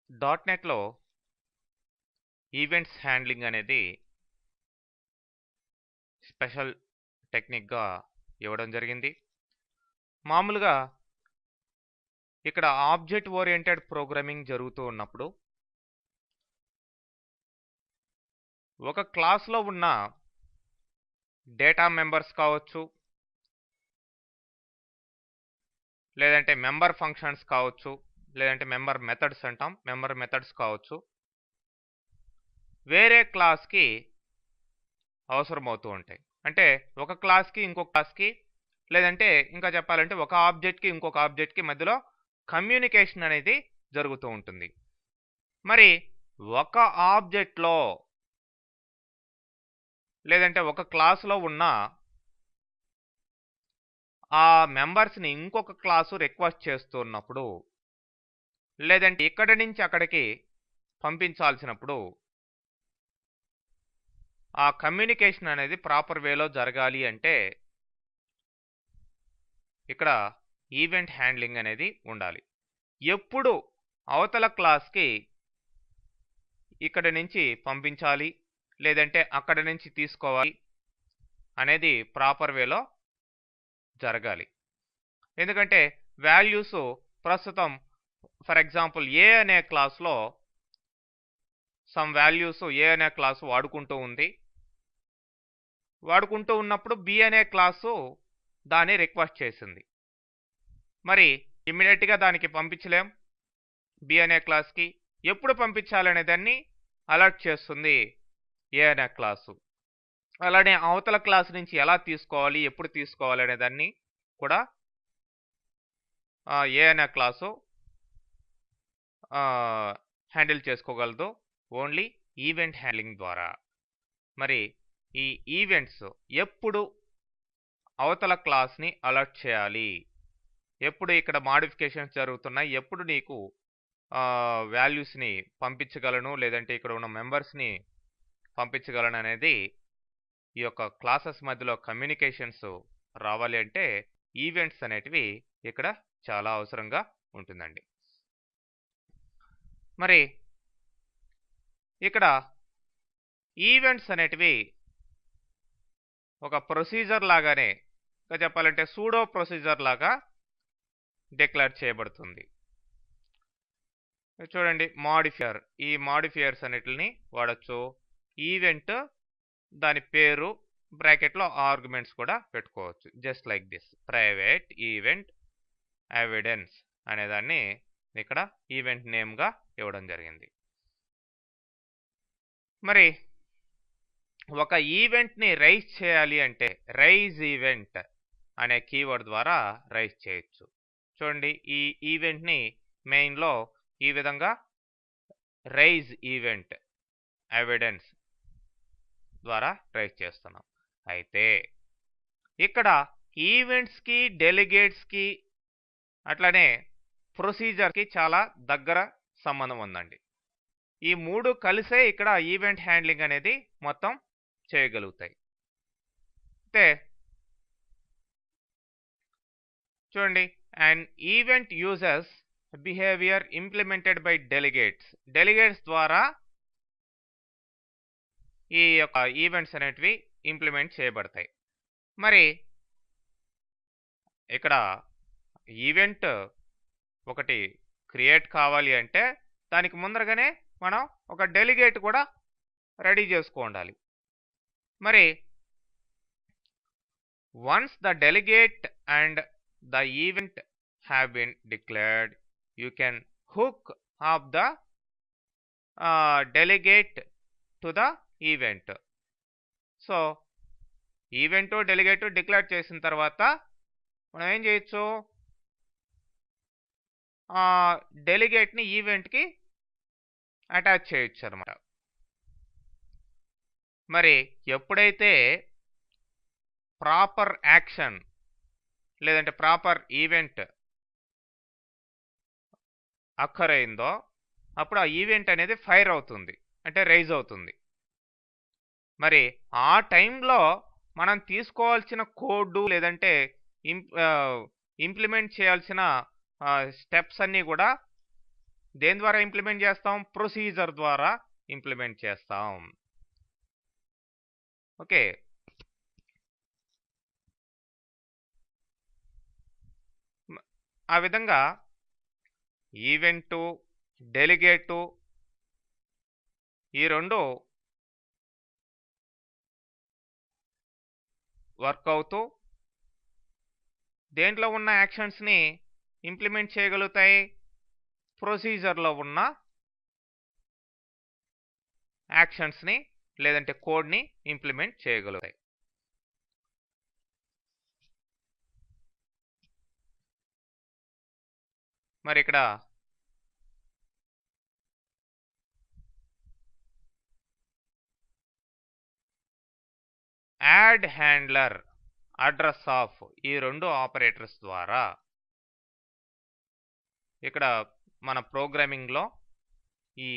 .NETలో events handling అనేది special టెక్నిక్గా ఇవ్వడం జరిగింది. మామూలుగా ఇక్కడ ఆబ్జెక్ట్ ఓరియంటెడ్ ప్రోగ్రామింగ్ జరుగుతూ ఉన్నప్పుడు ఒక క్లాస్లో ఉన్న డేటా మెంబర్స్ కావచ్చు, లేదంటే మెంబర్ ఫంక్షన్స్ కావచ్చు, లేదంటే మెంబర్ మెథడ్స్ అంటాం, మెంబర్ మెథడ్స్ కావచ్చు, వేరే క్లాస్కి అవసరమవుతూ ఉంటాయి. అంటే ఒక క్లాస్కి ఇంకొక క్లాస్కి, లేదంటే ఇంకా చెప్పాలంటే ఒక ఆబ్జెక్ట్కి ఇంకొక ఆబ్జెక్ట్కి మధ్యలో కమ్యూనికేషన్ అనేది జరుగుతూ ఉంటుంది. మరి ఒక ఆబ్జెక్ట్లో లేదంటే ఒక క్లాసులో ఉన్న ఆ మెంబర్స్ని ఇంకొక క్లాసు రిక్వెస్ట్ చేస్తున్నప్పుడు, లేదంటే ఇక్కడి నుంచి అక్కడికి పంపించాల్సినప్పుడు ఆ కమ్యూనికేషన్ అనేది ప్రాపర్ వేలో జరగాలి అంటే ఇక్కడ ఈవెంట్ హ్యాండ్లింగ్ అనేది ఉండాలి. ఎప్పుడు అవతల క్లాస్కి ఇక్కడి నుంచి పంపించాలి, లేదంటే అక్కడి నుంచి తీసుకోవాలి అనేది ప్రాపర్ వేలో జరగాలి. ఎందుకంటే వాల్యూస్ ప్రస్తుతం ఫర్ ఎగ్జాంపుల్ ఏ అనే క్లాస్లో సమ్ వాల్యూస్ ఏ అనే క్లాసు వాడుకుంటూ ఉన్నప్పుడు బి అనే క్లాసు దాన్ని రిక్వెస్ట్ చేసింది. మరి ఇమ్మీడియట్గా దానికి పంపించలేం. బి అనే క్లాస్కి ఎప్పుడు పంపించాలనే దాన్ని అలర్ట్ చేస్తుంది ఏ అనే క్లాసు. అలానే అవతల క్లాస్ నుంచి ఎలా తీసుకోవాలి, ఎప్పుడు తీసుకోవాలి అనే దాన్ని కూడా ఏ అనే క్లాసు హ్యాండిల్ చేసుకోగలదు ఓన్లీ ఈవెంట్ హ్యాండ్లింగ్ ద్వారా. మరి ఈ ఈవెంట్స్ ఎప్పుడు అవతల క్లాస్ని అలర్ట్ చేయాలి, ఎప్పుడు ఇక్కడ మాడిఫికేషన్స్ జరుగుతున్నాయి, ఎప్పుడు నీకు వాల్యూస్ని పంపించగలను, లేదంటే ఇక్కడ ఉన్న మెంబర్స్ని పంపించగలను అనేది ఈ యొక్క క్లాసెస్ మధ్యలో కమ్యూనికేషన్స్ రావాలి అంటే ఈవెంట్స్ అనేటివి ఇక్కడ చాలా అవసరంగా ఉంటుందండి. మరి ఇక్కడ ఈవెంట్స్ అనేటివి ఒక ప్రొసీజర్ లాగానే, ఇంకా చెప్పాలంటే సూడో ప్రొసీజర్ లాగా డిక్లేర్ చేయబడుతుంది. చూడండి, మాడిఫైయర్, ఈ మాడిఫైయర్స్ అన్నిటిని వాడచ్చు. ఈవెంట్ దాని పేరు బ్రాకెట్లో ఆర్గ్యుమెంట్స్ కూడా పెట్టుకోవచ్చు. Just like this, private event evidence అనేదాన్ని ఇక్కడ ఈవెంట్ నేమ్గా ఇవ్వడం జరిగింది. మరి ఒక ఈవెంట్ని రైజ్ చేయాలి అంటే రైజ్ ఈవెంట్ అనే కీవర్డ్ ద్వారా రైజ్ చేయొచ్చు. చూడండి, ఈ ఈవెంట్ని మెయిన్లో ఈ విధంగా రైజ్ ఈవెంట్ ఎవిడెన్స్ ద్వారా రైజ్ చేస్తున్నాం. అయితే ఇక్కడ ఈవెంట్స్కి, డెలిగేట్స్కి, అట్లనే ప్రొసీజర్కి చాలా దగ్గర సంబంధం ఉందండి. ఈ మూడు కలిసే ఇక్కడ ఈవెంట్ హ్యాండ్లింగ్ అనేది మొత్తం చేయగలుగుతాయి. అయితే చూడండి, and event uses behaviour implemented by delegates ద్వారా ఈ యొక్క ఈవెంట్స్ అనేటివి ఇంప్లిమెంట్ చేయబడతాయి. మరి ఇక్కడ ఈవెంట్ ఒకటి క్రియేట్ కావాలి అంటే దానికి ముందరగానే మనం ఒక డెలిగేట్ కూడా రెడీ చేసుకోవాలి. మరి once the delegate and the event have been declared, you can hook off the delegate to the event. So event delegate declare చేసిన తర్వాత మనం ఏం చేయొచ్చు, డెలిగేట్ని ఈవెంట్కి అటాచ్ చేయొచ్చు అన్నమాట. మరి ఎప్పుడైతే ప్రాపర్ యాక్షన్ లేదంటే ప్రాపర్ ఈవెంట్ అక్కర్ అయిందో అప్పుడు ఆ ఈవెంట్ అనేది ఫైర్ అవుతుంది, అంటే రైజ్ అవుతుంది. మరి ఆ టైంలో మనం తీసుకోవాల్సిన కోడ్ లేదంటే ఇంప్లిమెంట్ చేయాల్సిన స్టెప్స్ అన్నీ కూడా దేని ద్వారా ఇంప్లిమెంట్ చేస్తాం? ప్రొసీజర్ ద్వారా ఇంప్లిమెంట్ చేస్తాం. ఓకే, ఆ విధంగా ఈవెంటు, డెలిగేటు ఈ రెండు వర్క్ అవుతూ దేంట్లో ఉన్న యాక్షన్స్ని ఇంప్లిమెంట్ చేయగలుగుతాయి? ప్రొసీజర్లో ఉన్న యాక్షన్స్ని లేదంటే కోడ్ని ఇంప్లిమెంట్ చేయగలుగుతాయి. మరి ఇక్కడ యాడ్ హ్యాండ్లర్, అడ్రస్ ఆఫ్ ఈ రెండు ఆపరేటర్స్ ద్వారా ఇక్కడ మన ప్రోగ్రామింగ్లో ఈ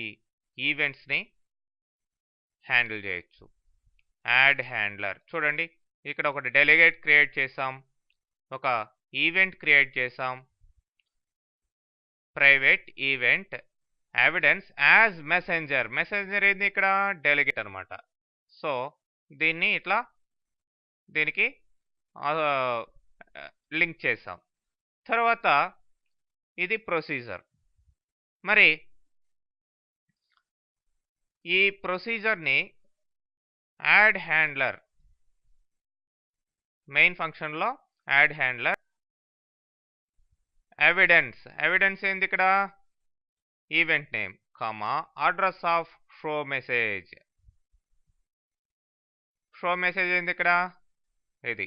ఈవెంట్స్ని హ్యాండిల్ చేయొచ్చు. యాడ్ హ్యాండ్లర్ చూడండి, ఇక్కడ ఒకటి డెలిగేట్ క్రియేట్ చేసాం, ఒక ఈవెంట్ క్రియేట్ చేసాం, private event evidence as messenger. Messenger ఏంది? ఇక్కడ డెలిగేట్ అనమాట. సో దీన్ని ఇట్లా దీనికి లింక్ చేసాం. తర్వాత ఇది ప్రొసీజర్. మరి ఈ ప్రొసీజర్ని యాడ్ హ్యాండ్లర్ మెయిన్ ఫంక్షన్లో యాడ్ హ్యాండ్లర్ ఎవిడెన్స్ ఏంది? ఇక్కడ event name comma address of show message. Show message ఏంది? ఇక్కడ ఇది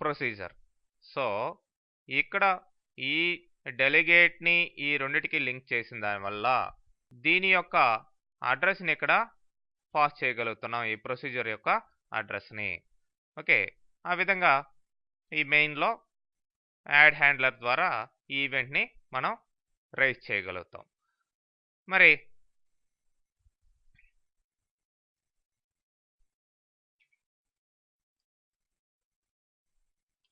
ప్రొసీజర్. సో ఇక్కడ ఈ డెలిగేట్ని ఈ రెండిటికి లింక్ చేసిన దానివల్ల దీని యొక్క అడ్రస్ని ఇక్కడ పాస్ చేయగలుగుతున్నాం, ఈ ప్రొసీజర్ యొక్క అడ్రస్ని. ఓకే, ఆ విధంగా ఈ మెయిన్లో యాడ్ హ్యాండ్లర్ ద్వారా ఈ ఈవెంట్ని మనం రైజ్ చేయగలుగుతాం. మరి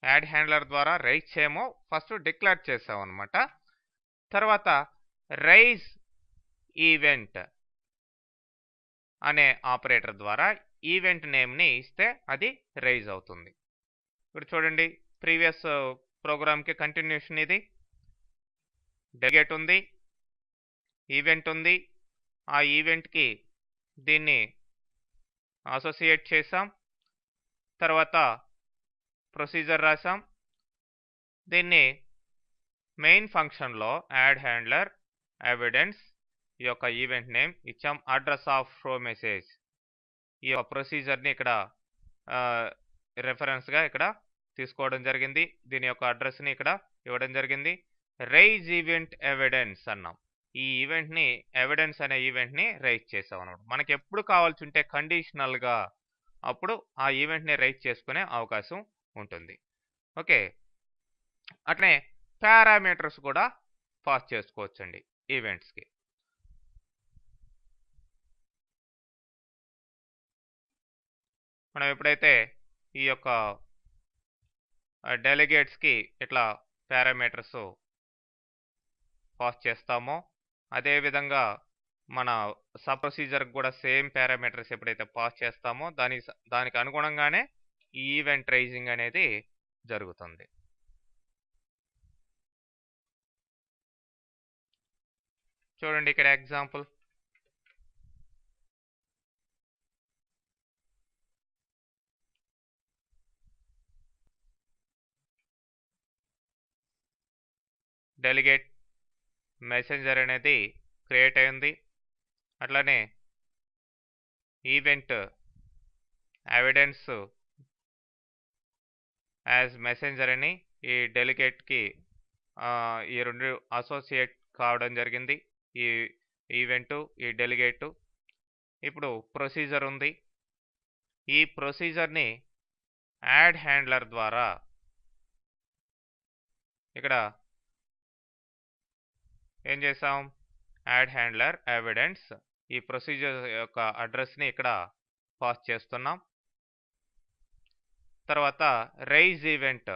యాడ్ హ్యాండ్లర్ ద్వారా రైజ్ చేయమో ఫస్ట్ డిక్లేర్ చేసాం అనమాట. తర్వాత రైజ్ ఈవెంట్ అనే ఆపరేటర్ ద్వారా ఈవెంట్ నేమ్ని ఇస్తే అది రైజ్ అవుతుంది. ఇప్పుడు చూడండి, ప్రీవియస్ ప్రోగ్రామ్కి కంటిన్యూషన్ ఇది. డెలిగేట్ ఉంది, ఈవెంట్ ఉంది, ఆ ఈవెంట్కి దీన్ని అసోసియేట్ చేసాం, తర్వాత ప్రొసీజర్ రాసాం, దీన్ని మెయిన్ ఫంక్షన్లో యాడ్ హ్యాండ్లర్ ఎవిడెన్స్ ఈ యొక్క ఈవెంట్ నేమ్ ఇచ్చాం, అడ్రస్ ఆఫ్ షో మెసేజ్ ఈ యొక్క ప్రొసీజర్ని ఇక్కడ రెఫరెన్స్గా ఇక్కడ తీసుకోవడం జరిగింది, దీని యొక్క అడ్రస్ని ఇక్కడ ఇవ్వడం జరిగింది. రైజ్ ఈవెంట్ ఎవిడెన్స్ అన్నాం, ఈ ఈవెంట్ని ఎవిడెన్స్ అనే ఈవెంట్ని రైజ్ చేసాం అన్నమాట. మనకి ఎప్పుడు కావాల్సి ఉంటే కండిషనల్గా అప్పుడు ఆ ఈవెంట్ని రైజ్ చేసుకునే అవకాశం ఉంటుంది. ఓకే, అట్లనే పారామీటర్స్ కూడా పాస్ చేసుకోవచ్చండి ఈవెంట్స్కి. మనం ఎప్పుడైతే ఈ యొక్క డెలిగేట్స్కి ఇట్లా పారామీటర్స్ పాస్ చేస్తామో అదేవిధంగా మన సబ్ ప్రొసీజర్కి కూడా సేమ్ పారామీటర్స్ ఎప్పుడైతే పాస్ చేస్తామో దానికి అనుగుణంగానే ఈ ఈవెంట్ రైజింగ్ అనేది జరుగుతుంది. చూడండి ఇక్కడ ఎగ్జాంపుల్, డెలిగేట్ మెసెంజర్ అనేది క్రియేట్ అయింది, అట్లానే ఈవెంట్ ఎవిడెన్స్ యాజ్ మెసెంజర్ అని ఈ డెలిగేట్కి ఈ రెండు అసోసియేట్ కావడం జరిగింది, ఈ ఈవెంటు ఈ డెలిగేటు. ఇప్పుడు ప్రొసీజర్ ఉంది, ఈ ప్రొసీజర్ని యాడ్ హ్యాండ్లర్ ద్వారా ఇక్కడ ఏం చేసాం, యాడ్ హ్యాండ్లర్ ఎవిడెన్స్ ఈ ప్రొసీజర్ యొక్క అడ్రస్ని ఇక్కడ పాస్ చేస్తున్నాం. తర్వాత రైజ్ ఈవెంట్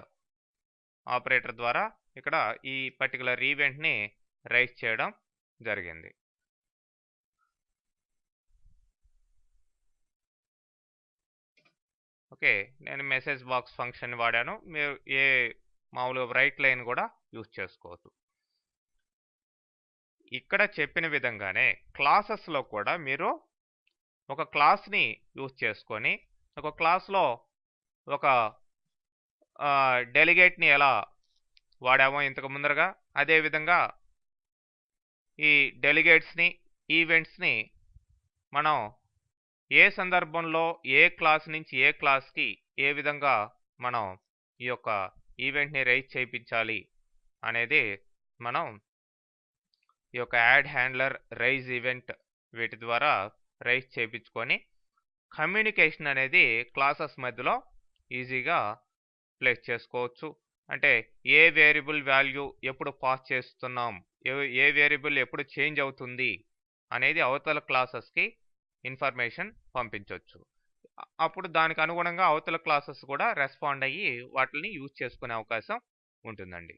ఆపరేటర్ ద్వారా ఇక్కడ ఈ పర్టికులర్ ఈవెంట్ని రైజ్ చేయడం జరిగింది. ఓకే, నేను మెసేజ్ బాక్స్ ఫంక్షన్ వాడాను. మీరు మామూలుగా రైట్ లైన్ కూడా యూజ్ చేసుకోవచ్చు. ఇక్కడ చెప్పిన విధంగానే క్లాసెస్లో కూడా మీరు ఒక క్లాస్ని యూజ్ చేసుకొని ఒక క్లాస్లో ఒక డెలిగేట్ని ఎలా వాడామో ఇంతకు ముందరగా, అదేవిధంగా ఈ డెలిగేట్స్ని ఈవెంట్స్ని మనం ఏ సందర్భంలో ఏ క్లాస్ నుంచి ఏ క్లాస్కి ఏ విధంగా మనం ఈ యొక్క ఈవెంట్ని రైజ్ చేయించాలి అనేది మనం ఈ యొక్క యాడ్ హ్యాండ్లర్, రైజ్ ఈవెంట్ వీటి ద్వారా రైజ్ చేయించుకొని కమ్యూనికేషన్ అనేది క్లాసెస్ మధ్యలో ఈజీగా ప్లేస్ చేసుకోవచ్చు. అంటే ఏ వేరియబుల్ వాల్యూ ఎప్పుడు పాస్ చేస్తున్నాం, ఏ వేరియబుల్ ఎప్పుడు చేంజ్ అవుతుంది అనేది అవతల క్లాసెస్కి ఇన్ఫర్మేషన్ పంపించవచ్చు. అప్పుడు దానికి అనుగుణంగా అవతల క్లాసెస్ కూడా రెస్పాండ్ అయ్యి వాటిని యూజ్ చేసుకునే అవకాశం ఉంటుందండి.